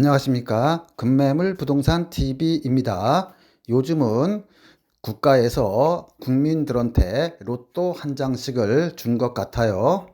안녕하십니까. 금매물 부동산 TV입니다. 요즘은 국가에서 국민들한테 로또 한 장씩을 준 것 같아요.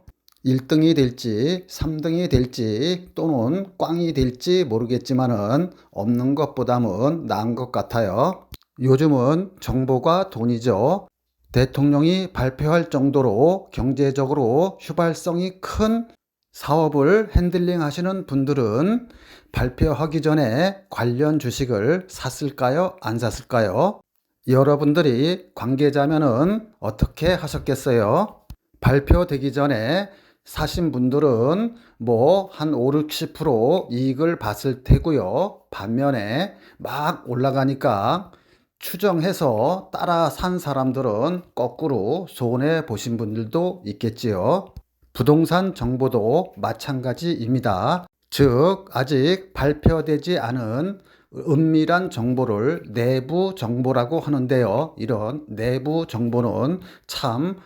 1등이 될지 3등이 될지 또는 꽝이 될지 모르겠지만은 없는 것보다는 나은 것 같아요. 요즘은 정보가 돈이죠. 대통령이 발표할 정도로 경제적으로 휘발성이 큰 사업을 핸들링 하시는 분들은 발표하기 전에 관련 주식을 샀을까요? 안 샀을까요? 여러분들이 관계자면은 어떻게 하셨겠어요? 발표되기 전에 사신 분들은 뭐 한 5, 60% 이익을 봤을 테고요. 반면에 막 올라가니까 추정해서 따라 산 사람들은 거꾸로 손해 보신 분들도 있겠지요. 부동산 정보도 마찬가지입니다. 즉, 아직 발표되지 않은 은밀한 정보를 내부 정보라고 하는데요. 이런 내부 정보는 참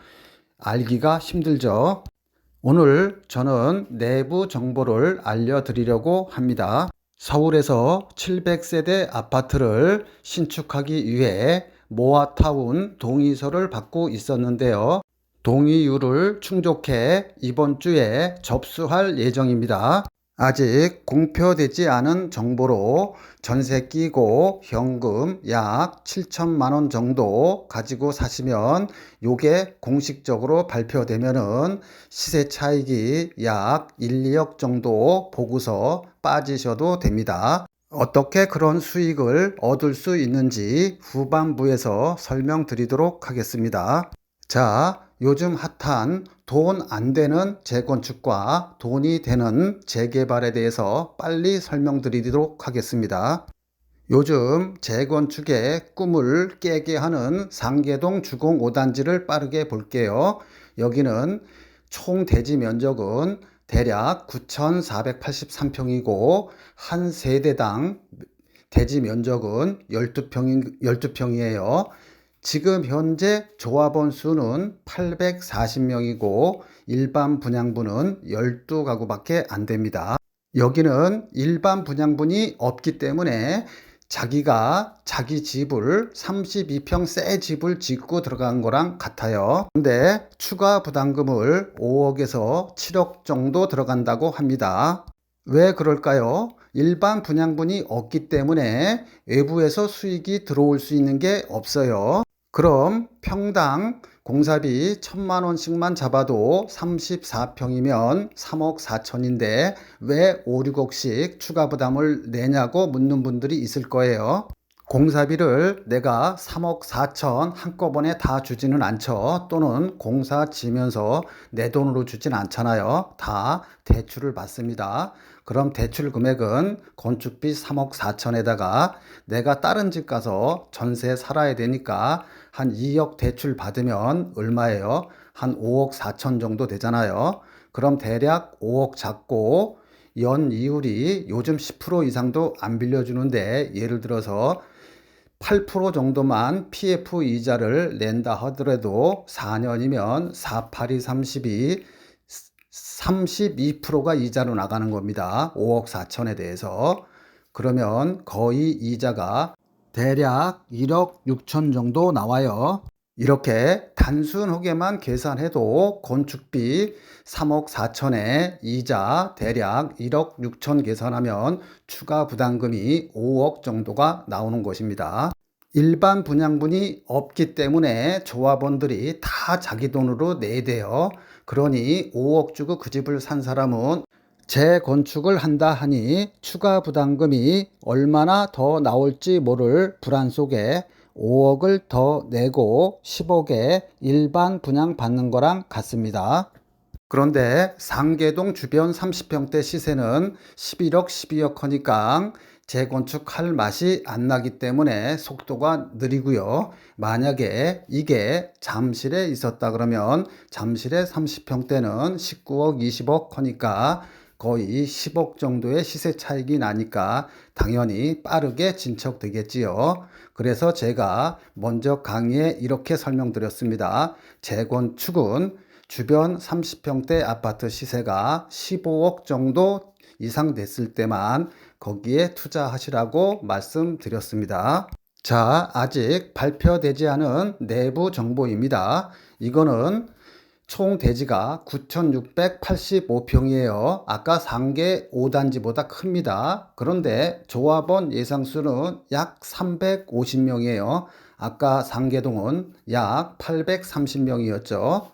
알기가 힘들죠. 오늘 저는 내부 정보를 알려드리려고 합니다. 서울에서 700세대 아파트를 신축하기 위해 모아타운 동의서를 받고 있었는데요. 동의율을 충족해 이번 주에 접수할 예정입니다. 아직 공표되지 않은 정보로 전세 끼고 현금 약 7천만 원 정도 가지고 사시면 요게 공식적으로 발표되면은 시세 차익이 약 1, 2억 정도 보고서 빠지셔도 됩니다. 어떻게 그런 수익을 얻을 수 있는지 후반부에서 설명드리도록 하겠습니다. 자, 요즘 핫한 돈 안 되는 재건축과 돈이 되는 재개발에 대해서 빨리 설명드리도록 하겠습니다. 요즘 재건축의 꿈을 깨게 하는 상계동 주공 5단지를 빠르게 볼게요. 여기는 총 대지 면적은 대략 9,483평이고 한 세대당 대지 면적은 12평이에요. 지금 현재 조합원 수는 840명이고 일반 분양분은 12가구밖에 안 됩니다. 여기는 일반 분양분이 없기 때문에 자기가 자기 집을 32평 새 집을 짓고 들어간 거랑 같아요. 근데 추가 부담금을 5억에서 7억 정도 들어간다고 합니다. 왜 그럴까요? 일반 분양분이 없기 때문에 외부에서 수익이 들어올 수 있는 게 없어요. 그럼 평당 공사비 1,000만 원씩만 잡아도 34평이면 3억 4천인데 왜 5, 6억씩 추가 부담을 내냐고 묻는 분들이 있을 거예요. 공사비를 내가 3억 4천 한꺼번에 다 주지는 않죠. 또는 공사 지면서 내 돈으로 주진 않잖아요. 다 대출을 받습니다. 그럼 대출 금액은 건축비 3억 4천에다가 내가 다른 집 가서 전세 살아야 되니까 한 2억 대출 받으면 얼마예요? 한 5억 4천 정도 되잖아요. 그럼 대략 5억 잡고 연 이율이 요즘 10% 이상도 안 빌려주는데 예를 들어서 8% 정도만 PF 이자를 낸다 하더라도 4년이면 4, 8이 32, 32%가 이자로 나가는 겁니다. 5억 4천에 대해서. 그러면 거의 이자가 대략 1억 6천 정도 나와요. 이렇게 단순하게만 계산해도 건축비 3억 4천에 이자 대략 1억 6천 계산하면 추가 부담금이 5억 정도가 나오는 것입니다. 일반 분양분이 없기 때문에 조합원들이 다 자기 돈으로 내야 돼요. 그러니 5억 주고 그 집을 산 사람은 재건축을 한다 하니 추가 부담금이 얼마나 더 나올지 모를 불안 속에 5억을 더 내고 10억에 일반 분양 받는 거랑 같습니다. 그런데 상계동 주변 30평대 시세는 11억, 12억 하니까 재건축할 맛이 안 나기 때문에 속도가 느리고요. 만약에 이게 잠실에 있었다 그러면 잠실의 30평대는 19억, 20억 하니까 거의 10억 정도의 시세 차익이 나니까 당연히 빠르게 진척되겠지요. 그래서 제가 먼저 강의에 이렇게 설명드렸습니다. 재건축은 주변 30평대 아파트 시세가 15억 정도 이상 됐을 때만 거기에 투자하시라고 말씀드렸습니다. 자, 아직 발표되지 않은 내부 정보입니다. 이거는 총 대지가 9,685평이에요. 아까 상계 5단지보다 큽니다. 그런데 조합원 예상수는 약 350명이에요. 아까 상계동은 약 830명이었죠.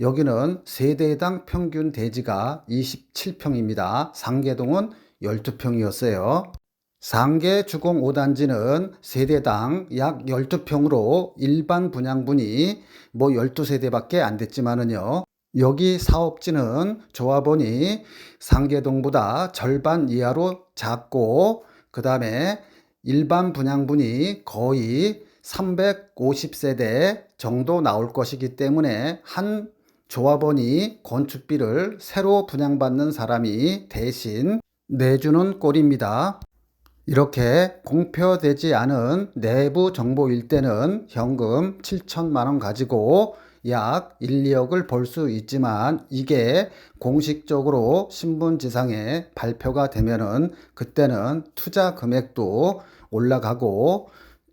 여기는 세대당 평균 대지가 27평입니다. 상계동은 12평이었어요. 상계 주공 5단지는 세대당 약 12평으로 일반 분양분이 12세대밖에 안 됐지만은요. 여기 사업지는 조합원이 상계동보다 절반 이하로 작고 그 다음에 일반 분양분이 거의 350세대 정도 나올 것이기 때문에 한 조합원이 건축비를 새로 분양받는 사람이 대신 내주는 꼴입니다. 이렇게 공표되지 않은 내부 정보일 때는 현금 7천만 원 가지고 약 1, 2억을 벌 수 있지만 이게 공식적으로 신문지상에 발표가 되면은 그때는 투자 금액도 올라가고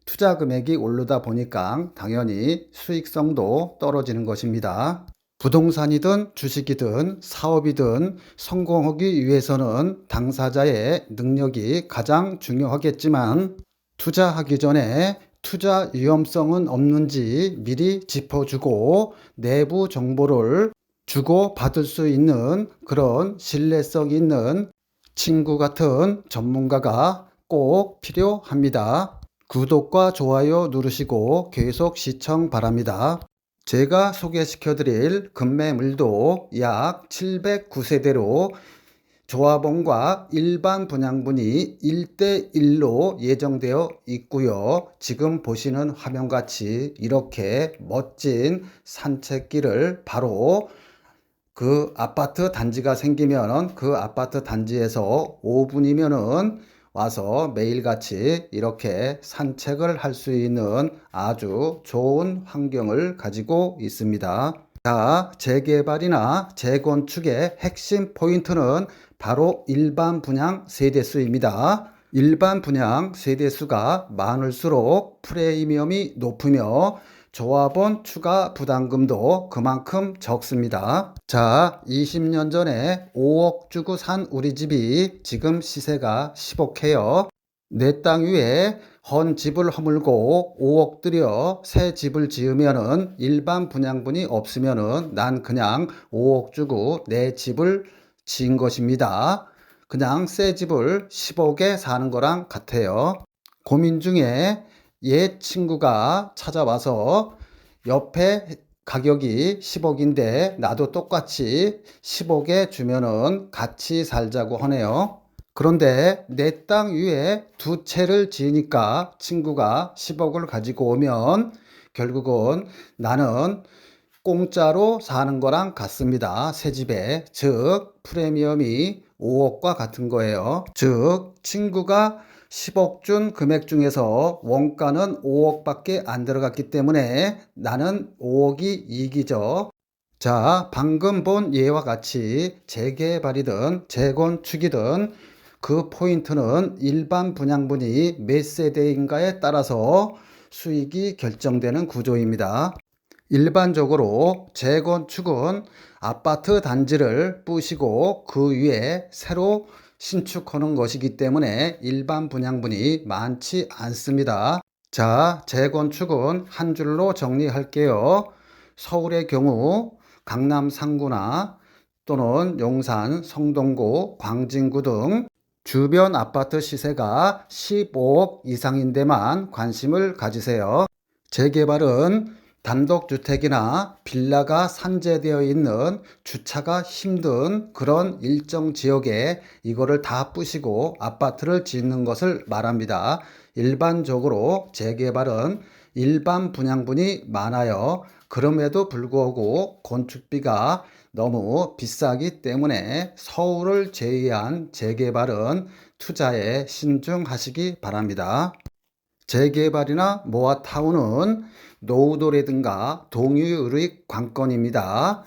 투자 금액이 오르다 보니까 당연히 수익성도 떨어지는 것입니다. 부동산이든 주식이든 사업이든 성공하기 위해서는 당사자의 능력이 가장 중요하겠지만 투자하기 전에 투자 위험성은 없는지 미리 짚어주고 내부 정보를 주고받을 수 있는 그런 신뢰성 있는 친구 같은 전문가가 꼭 필요합니다. 구독과 좋아요 누르시고 계속 시청 바랍니다. 제가 소개시켜드릴 급매물도 약 709세대로 조합원과 일반 분양분이 1대1로 예정되어 있고요. 지금 보시는 화면같이 이렇게 멋진 산책길을 바로 그 아파트 단지가 생기면 그 아파트 단지에서 5분이면은 와서 매일같이 이렇게 산책을 할 수 있는 아주 좋은 환경을 가지고 있습니다. 자, 재개발이나 재건축의 핵심 포인트는 바로 일반 분양 세대수입니다. 일반 분양 세대수가 많을수록 프리미엄이 높으며 조합원 추가 부담금도 그만큼 적습니다. 자, 20년 전에 5억 주고 산 우리 집이 지금 시세가 10억해요. 내 땅 위에 헌 집을 허물고 5억 들여 새 집을 지으면은 일반 분양분이 없으면은 난 그냥 5억 주고 내 집을 지은 것입니다. 그냥 새 집을 10억에 사는 거랑 같아요. 고민 중에 옛 친구가 찾아와서 옆에 가격이 10억인데 나도 똑같이 10억에 주면은 같이 살자고 하네요. 그런데 내 땅 위에 두 채를 지으니까 친구가 10억을 가지고 오면 결국은 나는 공짜로 사는 거랑 같습니다. 새 집에. 즉 프리미엄이 5억과 같은 거예요. 즉 친구가 10억 준 금액 중에서 원가는 5억밖에 안 들어갔기 때문에 나는 5억이 이익이죠. 자, 방금 본 예와 같이 재개발이든 재건축이든 그 포인트는 일반 분양분이 몇 세대인가에 따라서 수익이 결정되는 구조입니다. 일반적으로 재건축은 아파트 단지를 부시고 그 위에 새로 신축하는 것이기 때문에 일반 분양분이 많지 않습니다. 자, 재건축은 한 줄로 정리할게요. 서울의 경우 강남 상구나 또는 용산, 성동구, 광진구 등 주변 아파트 시세가 15억 이상인 데만 관심을 가지세요. 재개발은 단독주택이나 빌라가 산재되어 있는 주차가 힘든 그런 일정 지역에 이거를 다 부시고 아파트를 짓는 것을 말합니다. 일반적으로 재개발은 일반 분양분이 많아요. 그럼에도 불구하고 건축비가 너무 비싸기 때문에 서울을 제외한 재개발은 투자에 신중하시기 바랍니다. 재개발이나 모아타운은 노후도라든가 동유의 관건입니다.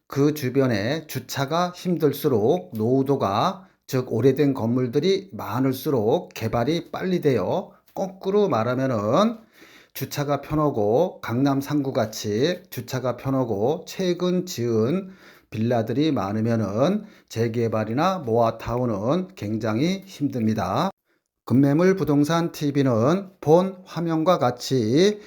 그 주변에 주차가 힘들수록 노후도가 즉 오래된 건물들이 많을수록 개발이 빨리 돼요. 거꾸로 말하면은 주차가 편하고 강남 상구 같이 주차가 편하고 최근 지은 빌라들이 많으면은 재개발이나 모아타운은 굉장히 힘듭니다. 급매물 부동산 TV는 본 화면과 같이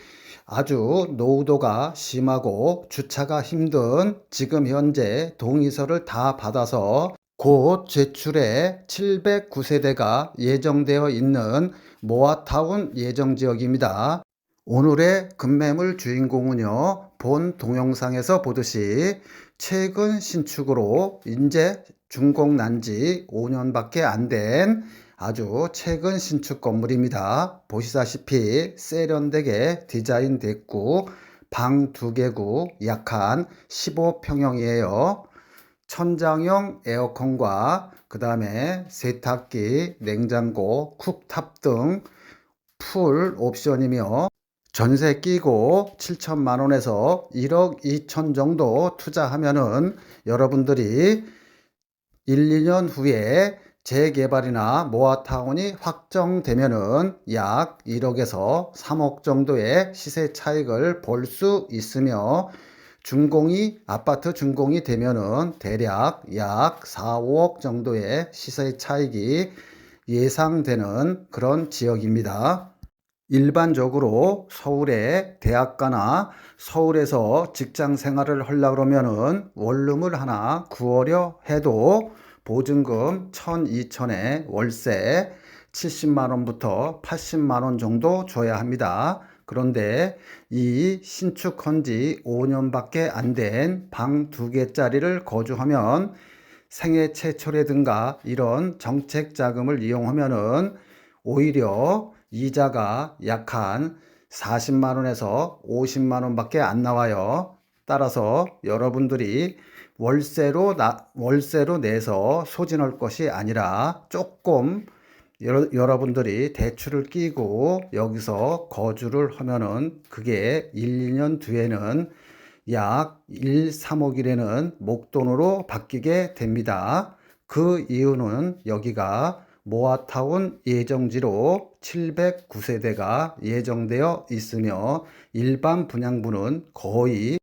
아주 노후도가 심하고 주차가 힘든 지금 현재 동의서를 다 받아서 곧 제출에 709세대가 예정되어 있는 모아타운 예정지역입니다. 오늘의 급매물 주인공은요, 본 동영상에서 보듯이 최근 신축으로 이제 준공 난지 5년밖에 안 된 아주 최근 신축 건물입니다. 보시다시피 세련되게 디자인됐고 방 2개구 약 한 15평형이에요. 천장형 에어컨과 그 다음에 세탁기, 냉장고, 쿡탑 등 풀 옵션이며 전세 끼고 7천만 원에서 1억 2천 정도 투자하면은 여러분들이 1, 2년 후에 재개발이나 모아타운이 확정되면은 약 1억에서 3억 정도의 시세 차익을 볼 수 있으며 아파트 준공이 되면은 대략 약 4, 5억 정도의 시세 차익이 예상되는 그런 지역입니다. 일반적으로 서울의 대학가나 서울에서 직장 생활을 하려고 그러면은 원룸을 하나 구하려 해도 보증금 1,000, 2,000에 월세 70만 원부터 80만 원 정도 줘야 합니다. 그런데 이 신축한 지 5년밖에 안 된 방 2개짜리를 거주하면 생애 최초라든가 이런 정책 자금을 이용하면은 오히려 이자가 약 한 40만 원에서 50만 원밖에 안 나와요. 따라서 여러분들이 월세로 내서 소진할 것이 아니라 조금 여러분들이 대출을 끼고 여기서 거주를 하면은 그게 1, 2년 뒤에는 약 1, 3억이라는 목돈으로 바뀌게 됩니다. 그 이유는 여기가 모아타운 예정지로 709세대가 예정되어 있으며 일반 분양분은 거의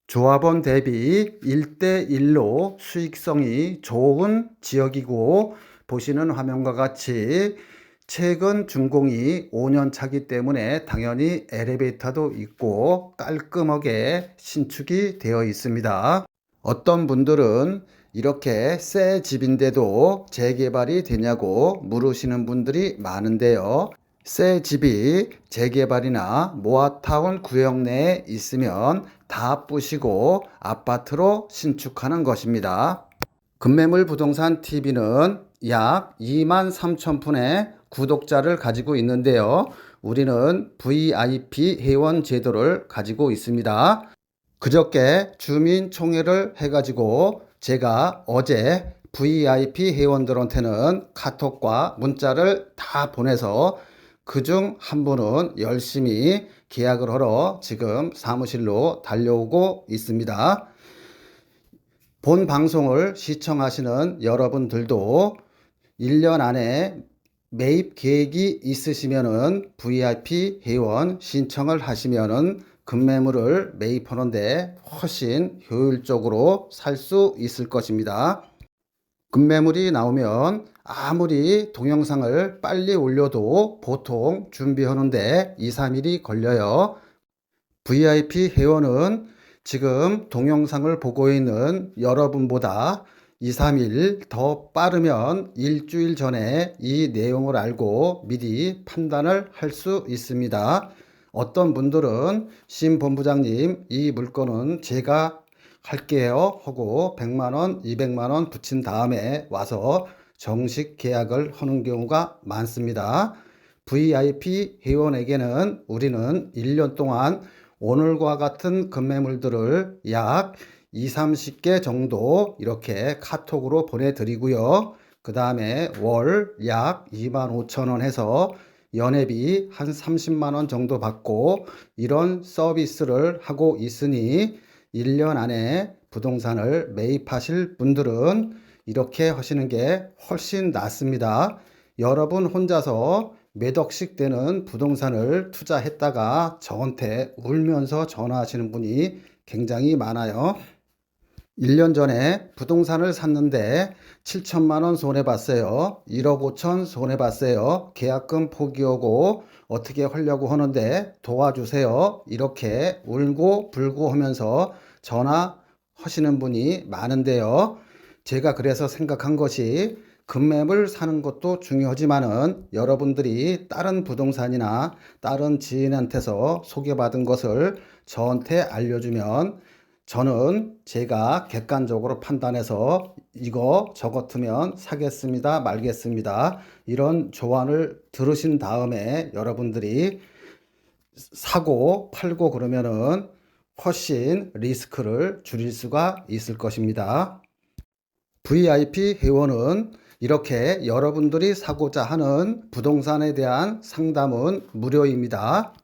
조합원 대비 1대1로 수익성이 좋은 지역이고 보시는 화면과 같이 최근 준공이 5년 차기 때문에 당연히 엘리베이터도 있고 깔끔하게 신축이 되어 있습니다. 어떤 분들은 이렇게 새 집인데도 재개발이 되냐고 물으시는 분들이 많은데요. 새 집이 재개발이나 모아타운 구역 내에 있으면 다 부시고 아파트로 신축하는 것입니다. 급매물 부동산 TV는 약 23,000분의 구독자를 가지고 있는데요. 우리는 VIP 회원 제도를 가지고 있습니다. 그저께 주민총회를 해가지고 제가 어제 VIP 회원들한테는 카톡과 문자를 다 보내서 그중 한 분은 열심히 계약을 하러 지금 사무실로 달려오고 있습니다. 본 방송을 시청하시는 여러분들도 1년 안에 매입 계획이 있으시면은 VIP 회원 신청을 하시면은 급매물을 매입하는데 훨씬 효율적으로 살 수 있을 것입니다. 급매물이 나오면 아무리 동영상을 빨리 올려도 보통 준비하는데 2, 3일이 걸려요. VIP 회원은 지금 동영상을 보고 있는 여러분보다 2, 3일 더 빠르면 일주일 전에 이 내용을 알고 미리 판단을 할 수 있습니다. 어떤 분들은 심 본부장님 이 물건은 제가 할게요 하고 100만원, 200만원 붙인 다음에 와서 정식 계약을 하는 경우가 많습니다. VIP 회원에게는 우리는 1년 동안 오늘과 같은 급매물들을 약 2, 30개 정도 이렇게 카톡으로 보내드리고요. 그 다음에 월 약 25,000원 해서 연회비 한 30만 원 정도 받고 이런 서비스를 하고 있으니 1년 안에 부동산을 매입하실 분들은 이렇게 하시는 게 훨씬 낫습니다. 여러분 혼자서 몇 억씩 되는 부동산을 투자했다가 저한테 울면서 전화하시는 분이 굉장히 많아요. 1년 전에 부동산을 샀는데 7천만 원 손해봤어요. 1억 5천 손해봤어요. 계약금 포기하고 어떻게 하려고 하는데 도와주세요. 이렇게 울고 불고 하면서 전화하시는 분이 많은데요. 제가 그래서 생각한 것이 급매물 사는 것도 중요하지만은 여러분들이 다른 부동산이나 다른 지인한테서 소개받은 것을 저한테 알려주면 저는 제가 객관적으로 판단해서 이거 저 같으면 사겠습니다, 말겠습니다. 이런 조언을 들으신 다음에 여러분들이 사고 팔고 그러면은 훨씬 리스크를 줄일 수가 있을 것입니다. VIP 회원은 이렇게 여러분들이 사고자 하는 부동산에 대한 상담은 무료입니다.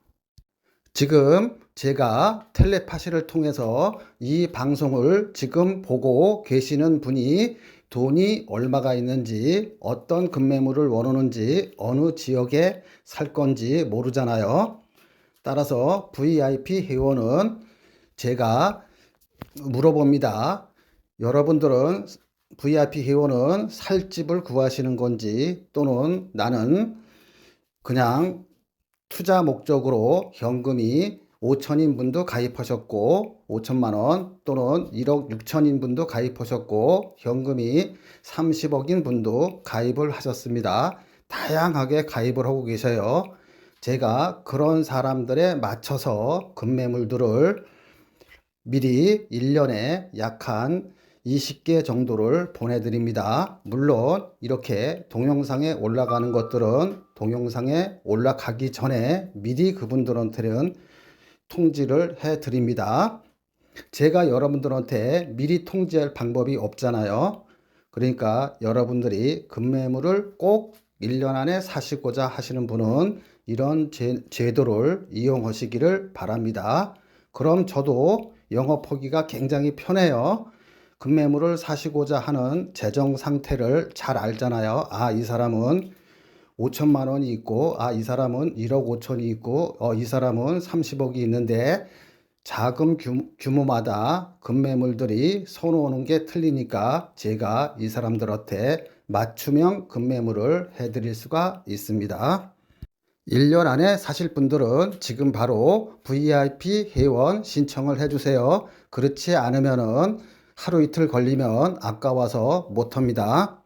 지금 제가 텔레파시를 통해서 이 방송을 지금 보고 계시는 분이 돈이 얼마가 있는지, 어떤 급매물을 원하는지, 어느 지역에 살 건지 모르잖아요. 따라서 VIP 회원은 제가 물어봅니다. 여러분들은 VIP 회원은 살 집을 구하시는 건지 또는 나는 그냥 투자 목적으로 현금이 5천인 분도 가입하셨고 5천만 원 또는 1억 6천인 분도 가입하셨고 현금이 30억인 분도 가입을 하셨습니다. 다양하게 가입을 하고 계셔요. 제가 그런 사람들에 맞춰서 급매물들을 미리 1년에 약 한 20개 정도를 보내드립니다. 물론 이렇게 동영상에 올라가는 것들은 동영상에 올라가기 전에 미리 그분들한테는 통지를 해드립니다. 제가 여러분들한테 미리 통지할 방법이 없잖아요. 그러니까 여러분들이 급매물을 꼭 1년 안에 사시고자 하시는 분은 이런 제도를 이용하시기를 바랍니다. 그럼 저도 영업하기가 굉장히 편해요. 급매물을 사시고자 하는 재정 상태를 잘 알잖아요. 아, 이 사람은 5천만 원이 있고, 아, 이 사람은 1억 5천이 있고, 이 사람은 30억이 있는데 자금 규모마다 급매물들이 선호하는 게 틀리니까 제가 이 사람들한테 맞춤형 급매물을 해드릴 수가 있습니다. 1년 안에 사실 분들은 지금 바로 VIP 회원 신청을 해주세요. 그렇지 않으면은 하루 이틀 걸리면 아까워서 못합니다.